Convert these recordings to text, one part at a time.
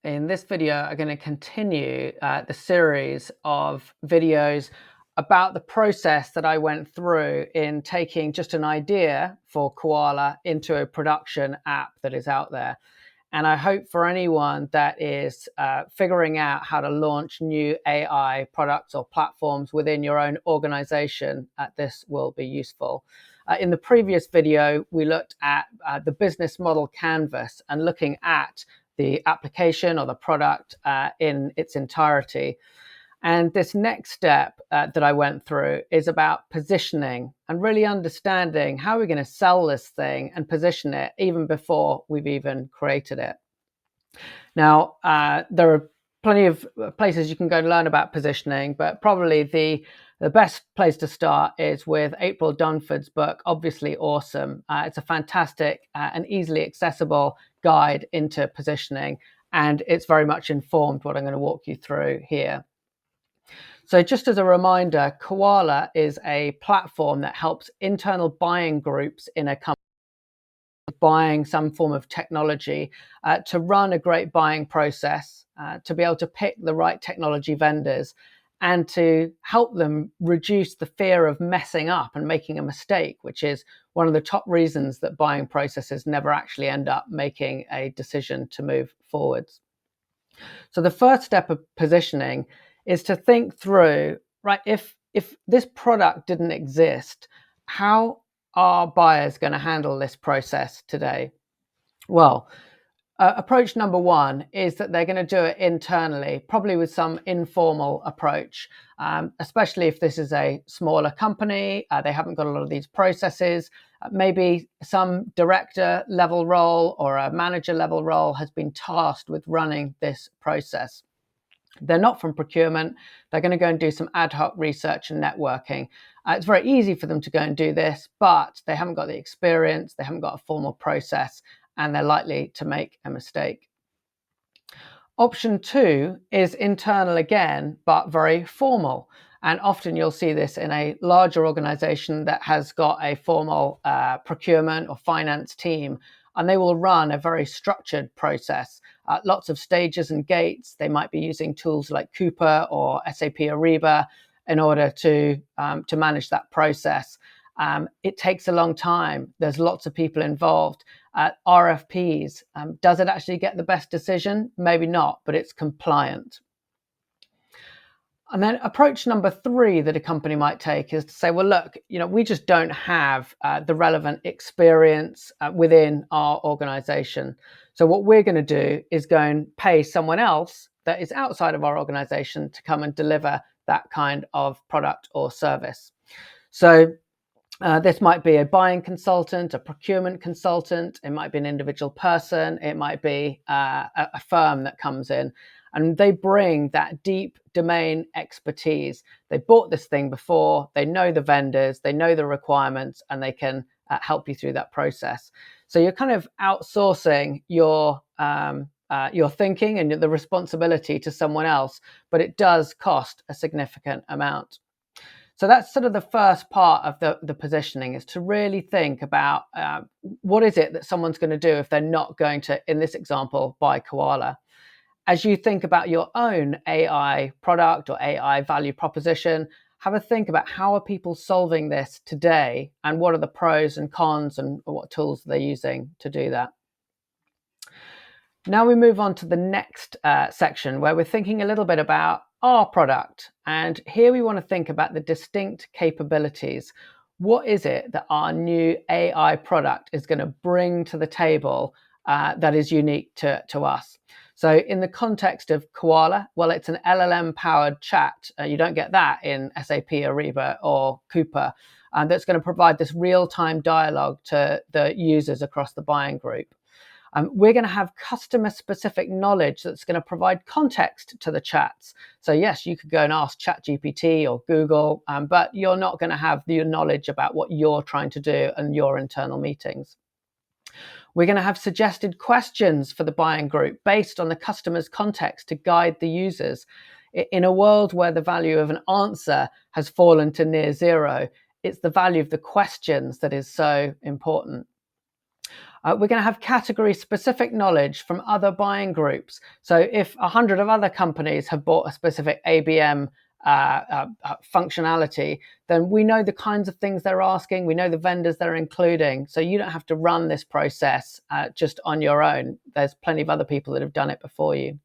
In this video, I'm going to continue the series of videos about the process that I went through in taking just an idea for Kowalah into a production app that is out there. And I hope for anyone that is figuring out how to launch new AI products or platforms within your own organization, this will be useful. In the previous video, we looked at the business model canvas and looking at the application or the product in its entirety. And this next step that I went through is about positioning and really understanding how we're going to sell this thing and position it even before we've even created it. Now, there are plenty of places you can go to learn about positioning, but probably the best place to start is with April Dunford's book, Obviously Awesome. It's a fantastic and easily accessible guide into positioning, and it's very much informed what I'm going to walk you through here. So just as a reminder, Kowalah is a platform that helps internal buying groups in a company buying some form of technology to run a great buying process, to be able to pick the right technology vendors, and to help them reduce the fear of messing up and making a mistake, which is one of the top reasons that buying processes never actually end up making a decision to move forwards. So the first step of positioning is to think through, right, if this product didn't exist, how are buyers going to handle this process today? Well, approach number one is that they're going to do it internally, probably with some informal approach, especially if this is a smaller company, they haven't got a lot of these processes. Maybe some director level role or a manager level role has been tasked with running this process. They're not from procurement. They're going to go and do some ad hoc research and networking. It's very easy for them to go and do this, but they haven't got the experience, they haven't got a formal process, and they're likely to make a mistake. Option two is internal again, but very formal. And often you'll see this in a larger organization that has got a formal procurement or finance team, and they will run a very structured process. Lots of stages and gates. They might be using tools like Coupa or SAP Ariba in order to manage that process. It takes a long time. There's lots of people involved. RFPs, does it actually get the best decision? Maybe not, but it's compliant. And then approach number three that a company might take is to say, well, look, we just don't have the relevant experience within our organization. So what we're going to do is go and pay someone else that is outside of our organization to come and deliver that kind of product or service. So this might be a buying consultant, a procurement consultant, it might be an individual person, it might be a firm that comes in, and they bring that deep domain expertise. They bought this thing before, they know the vendors, they know the requirements, and they can help you through that process. So you're kind of outsourcing your thinking and the responsibility to someone else, but it does cost a significant amount. So that's sort of the first part of the positioning, is to really think about what is it that someone's going to do if they're not going to, in this example, buy Kowalah. As you think about your own AI product or AI value proposition, have a think about how are people solving this today and what are the pros and cons and what tools they're using to do that. Now we move on to the next section where we're thinking a little bit about our product. And here we want to think about the distinct capabilities. What is it that our new AI product is going to bring to the table that is unique to us? So in the context of Kowalah, well, it's an LLM-powered chat. You don't get that in SAP Ariba or Coupa. That's going to provide this real-time dialogue to the users across the buying group. We're going to have customer-specific knowledge that's going to provide context to the chats. So yes, you could go and ask ChatGPT or Google, but you're not going to have the knowledge about what you're trying to do and your internal meetings. We're going to have suggested questions for the buying group based on the customer's context to guide the users. In a world where the value of an answer has fallen to near zero, it's the value of the questions that is so important. We're going to have category specific knowledge from other buying groups. So if 100 of other companies have bought a specific ABM functionality, then we know the kinds of things they're asking. We know the vendors they're including. So you don't have to run this process just on your own. There's plenty of other people that have done it before you.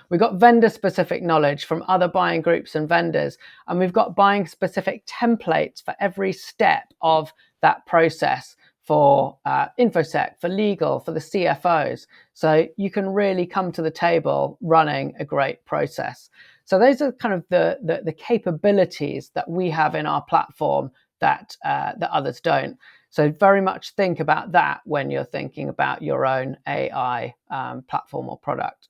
We've got vendor specific knowledge from other buying groups and vendors, and we've got buying specific templates for every step of that process for InfoSec, for legal, for the CFOs. So you can really come to the table running a great process. So those are kind of the capabilities that we have in our platform that others don't. So very much think about that when you're thinking about your own AI platform or product.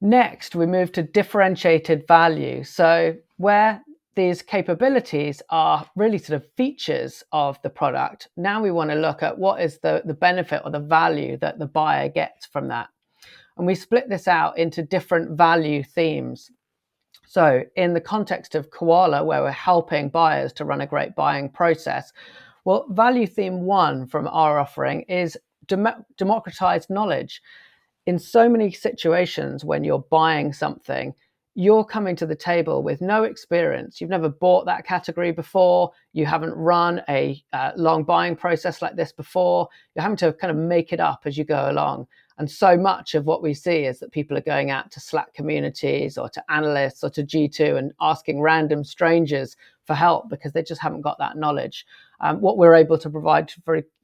Next, we move to differentiated value. So where these capabilities are really sort of features of the product, now we want to look at what is the benefit or the value that the buyer gets from that. And we split this out into different value themes. So in the context of Kowalah, where we're helping buyers to run a great buying process, well, value theme 1 from our offering is democratized knowledge. In so many situations when you're buying something, you're coming to the table with no experience. You've never bought that category before. You haven't run a long buying process like this before. You're having to kind of make it up as you go along. And so much of what we see is that people are going out to Slack communities or to analysts or to G2 and asking random strangers for help because they just haven't got that knowledge. What we're able to provide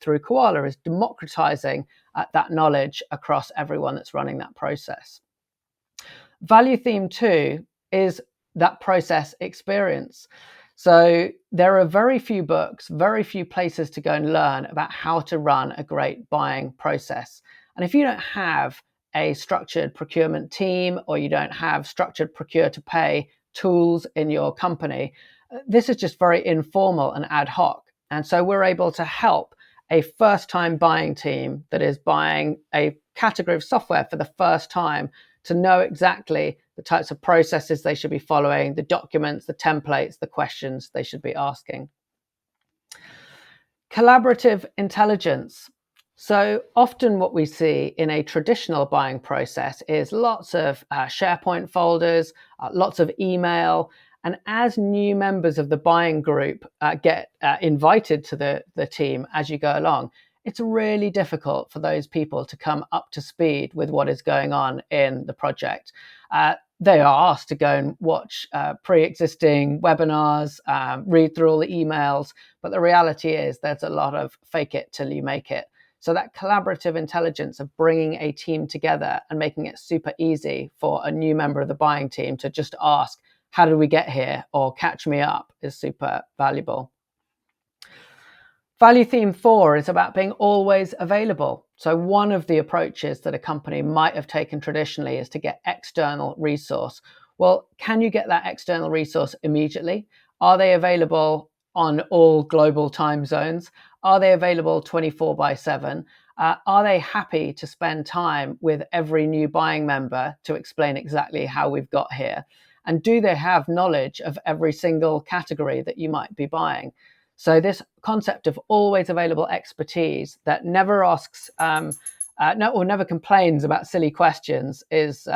through Kowalah is democratizing that knowledge across everyone that's running that process. Value theme 2 is that process experience. So there are very few books, very few places to go and learn about how to run a great buying process. And if you don't have a structured procurement team or you don't have structured procure to pay tools in your company, this is just very informal and ad hoc. And so we're able to help a first-time buying team that is buying a category of software for the first time to know exactly the types of processes they should be following, the documents, the templates, the questions they should be asking. Collaborative intelligence. So often what we see in a traditional buying process is lots of SharePoint folders, lots of email. And as new members of the buying group get invited to the team as you go along, it's really difficult for those people to come up to speed with what is going on in the project. They are asked to go and watch pre-existing webinars, read through all the emails, but the reality is there's a lot of fake it till you make it. So that collaborative intelligence of bringing a team together and making it super easy for a new member of the buying team to just ask, how did we get here? Or catch me up is super valuable. Value theme 4 is about being always available. So one of the approaches that a company might have taken traditionally is to get external resource. Well, can you get that external resource immediately? Are they available on all global time zones? Are they available 24/7? Are they happy to spend time with every new buying member to explain exactly how we've got here? And do they have knowledge of every single category that you might be buying? So this concept of always available expertise that never asks or never complains about silly questions is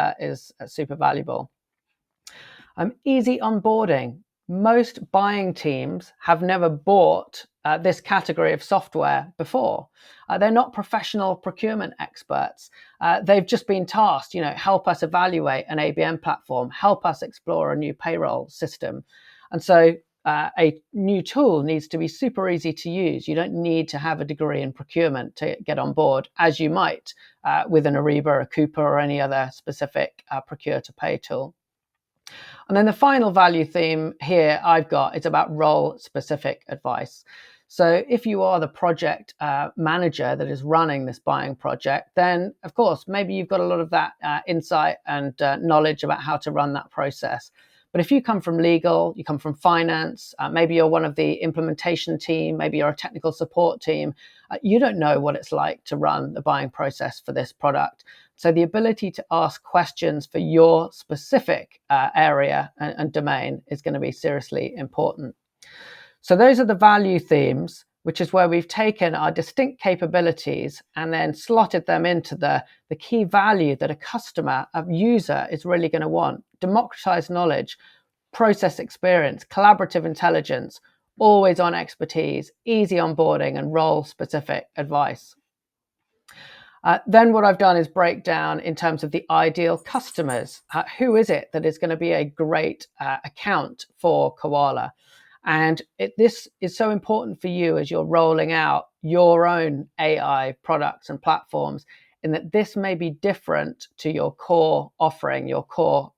super valuable. Easy onboarding. Most buying teams have never bought this category of software before. They're not professional procurement experts. They've just been tasked, help us evaluate an ABM platform, help us explore a new payroll system. And so a new tool needs to be super easy to use. You don't need to have a degree in procurement to get on board, as you might with an Ariba, a Coupa, or any other specific procure to pay tool. And then the final value theme here I've got is about role-specific advice. So if you are the project manager that is running this buying project, then of course, maybe you've got a lot of that insight and knowledge about how to run that process. But if you come from legal, you come from finance, maybe you're one of the implementation team, maybe you're a technical support team, you don't know what it's like to run the buying process for this product. So the ability to ask questions for your specific area and domain is going to be seriously important. So those are the value themes. which is where we've taken our distinct capabilities and then slotted them into the key value that a customer, a user, is really going to want. Democratized knowledge, process experience, collaborative intelligence, always on expertise, easy onboarding, and role-specific advice. Then what I've done is break down in terms of the ideal customers. Who is it that is going to be a great account for Kowalah? And this is so important for you as you're rolling out your own AI products and platforms, in that this may be different to your core offering, your core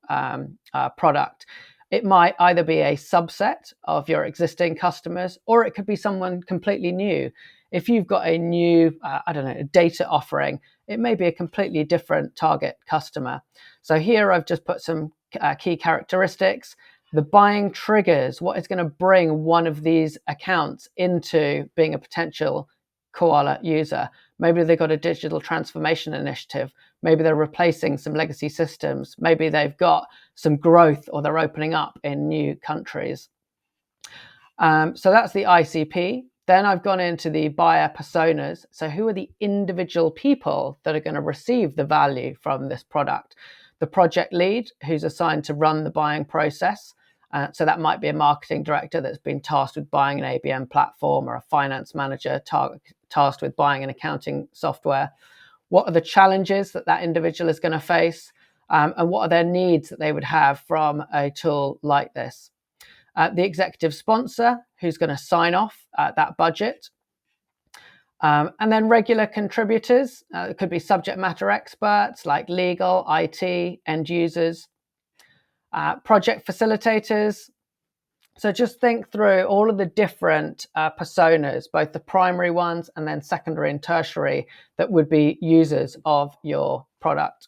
product. It might either be a subset of your existing customers, or it could be someone completely new. If you've got a new, data offering, it may be a completely different target customer. So here I've just put some key characteristics. The buying triggers, what is going to bring one of these accounts into being a potential Kowalah user. Maybe they've got a digital transformation initiative. Maybe they're replacing some legacy systems. Maybe they've got some growth, or they're opening up in new countries. So that's the ICP. Then I've gone into the buyer personas. So who are the individual people that are going to receive the value from this product? The project lead, who's assigned to run the buying process. So that might be a marketing director that's been tasked with buying an ABM platform, or a finance manager tasked with buying an accounting software. What are the challenges that individual is going to face? And what are their needs that they would have from a tool like this? The executive sponsor, who's going to sign off that budget. And then regular contributors. It could be subject matter experts like legal, IT, end users. Project facilitators. So just think through all of the different personas, both the primary ones and then secondary and tertiary, that would be users of your product.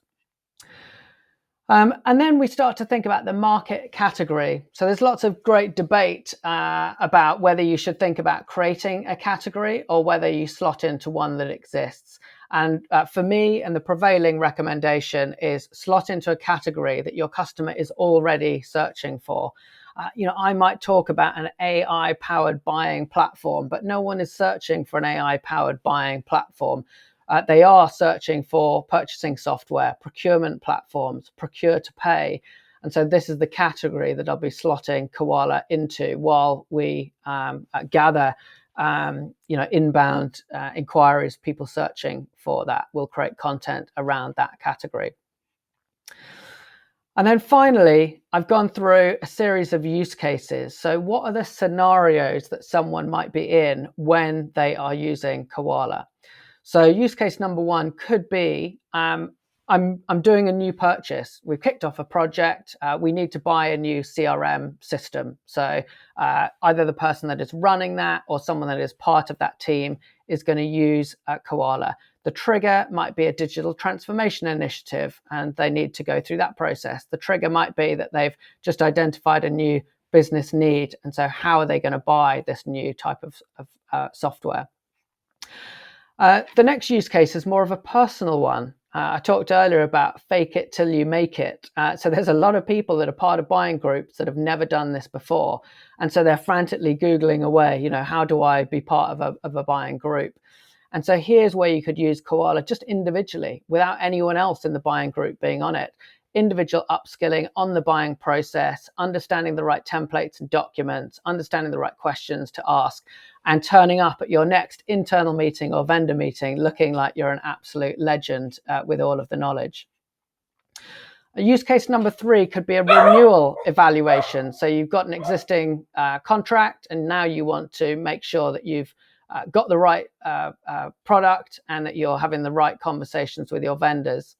And then we start to think about the market category. So there's lots of great debate about whether you should think about creating a category or whether you slot into one that exists. And for me, and the prevailing recommendation is slot into a category that your customer is already searching for. I might talk about an AI-powered buying platform, but no one is searching for an AI-powered buying platform. They are searching for purchasing software, procurement platforms, procure to pay. And so this is the category that I'll be slotting Kowalah into while we gather inbound inquiries, people searching for that. We'll create content around that category. And then finally, I've gone through a series of use cases. So what are the scenarios that someone might be in when they are using Kowalah? So use case number one could be, I'm doing a new purchase. We've kicked off a project. We need to buy a new CRM system. So either the person that is running that or someone that is part of that team is going to use Kowalah. The trigger might be a digital transformation initiative, and they need to go through that process. The trigger might be that they've just identified a new business need, and so how are they going to buy this new type of software? The next use case is more of a personal one. I talked earlier about fake it till you make it. So there's a lot of people that are part of buying groups that have never done this before. And so they're frantically Googling away, how do I be part of a buying group? And so here's where you could use Kowalah just individually without anyone else in the buying group being on it. Individual upskilling on the buying process, understanding the right templates and documents, understanding the right questions to ask, and turning up at your next internal meeting or vendor meeting looking like you're an absolute legend with all of the knowledge. Use case number 3 could be a renewal evaluation. So you've got an existing contract, and now you want to make sure that you've got the right product and that you're having the right conversations with your vendors.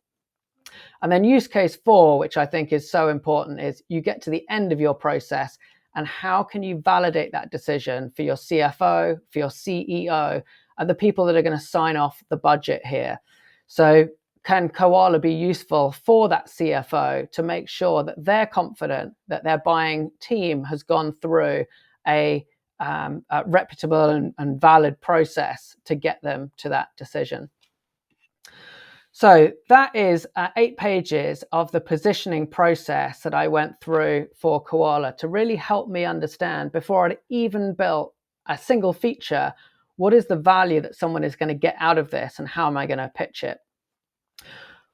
And then use case 4, which I think is so important, is you get to the end of your process, and how can you validate that decision for your CFO, for your CEO, and the people that are going to sign off the budget here? So can Kowalah be useful for that CFO to make sure that they're confident that their buying team has gone through a reputable and valid process to get them to that decision? So that is 8 pages of the positioning process that I went through for Kowalah to really help me understand, before I'd even built a single feature, What is the value that someone is going to get out of this, and how am I going to pitch it?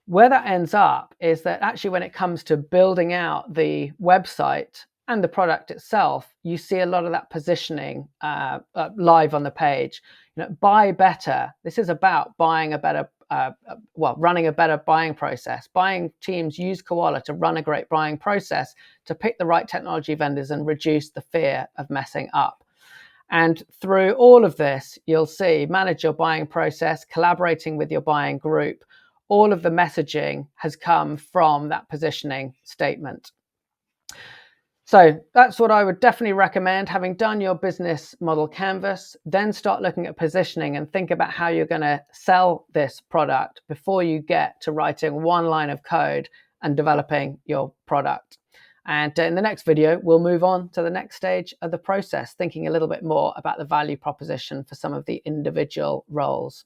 Where that ends up is that actually when it comes to building out the website and the product itself, you see a lot of that positioning live on the page. Buy better. This is about buying a better, running a better buying process. Buying teams use Kowalah to run a great buying process, to pick the right technology vendors and reduce the fear of messing up. And through all of this, you'll see manage your buying process, collaborating with your buying group. All of the messaging has come from that positioning statement. So that's what I would definitely recommend. Having done your business model canvas, then start looking at positioning and think about how you're going to sell this product before you get to writing one line of code and developing your product. And in the next video, we'll move on to the next stage of the process, thinking a little bit more about the value proposition for some of the individual roles.